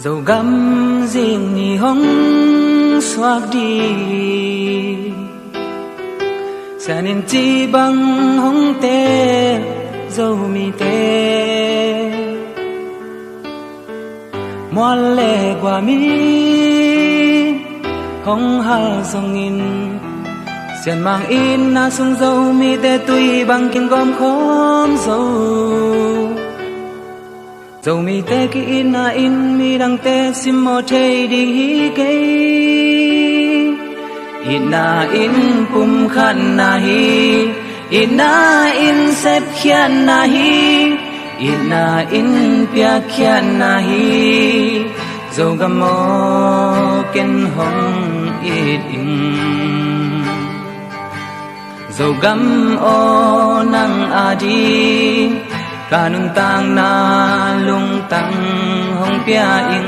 dầu găm riêng nhì hông xoạc đi xa nên chi bằng hông tê dầu mi tê mua lệ qua mi hông hal dòng in xiên mang in na sung dầu mi tê tùy bằng kim gom khóm dầu mi tê ki in na in mi đăng tê sim mô chê đi hi kê in na in pum khan na hi in na in sep khian na hi in na in pia khian na hi dầu gam mô ken hong it in dầu gam o nang adi kanung tang na lung tang hong pia in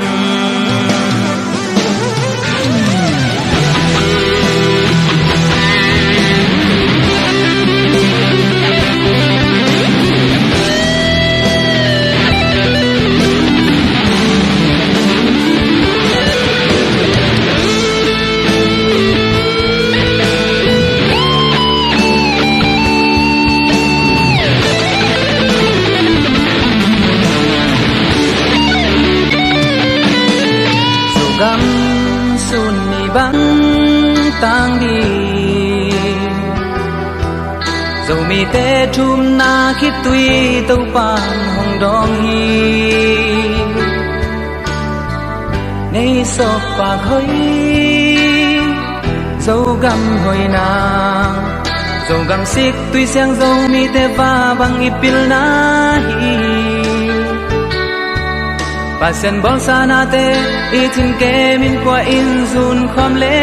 gam sun ni bang tang đi dầu mi tê chum na khít tuy tâu pan hong dong hi nay sop pa khơi dầu gam hồi na dầu gam xích tuy sang dầu mi tê va bang ipil na hi pasen bol sana te itin ke min kwa in zun khom le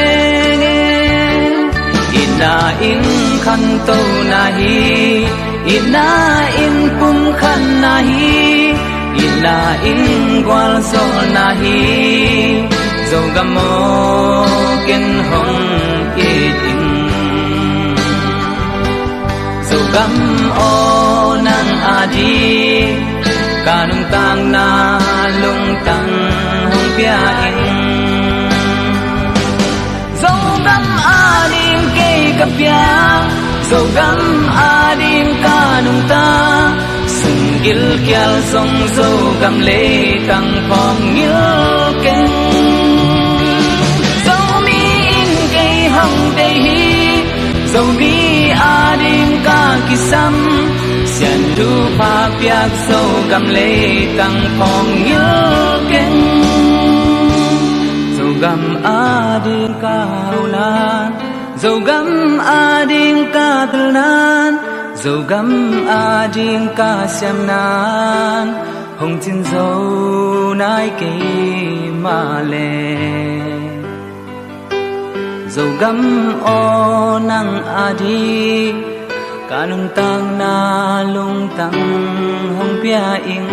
ina in khan to na hi ina in pum khan na hi ina in gwal so na hi zo gam mo ken hong it in zo gam o nang adi kanung tang na lung tang hong pia in dầu gam ading kay kapya dầu gam ading kanung ta sunggil kyal song dầu gam le kang phong ngil ken dầu mi in kay hong day hi dầu mi ading ka kisam xian du pha piak sâu gam lê tăng phong nhớ ken dầu gam ading ka ulan dầu gam ading ka tulan dầu gam ading ka xiam nan hồng chin dầu nai kê ma lê dầu gam o nang ading kanung tang na lung tang hong pia in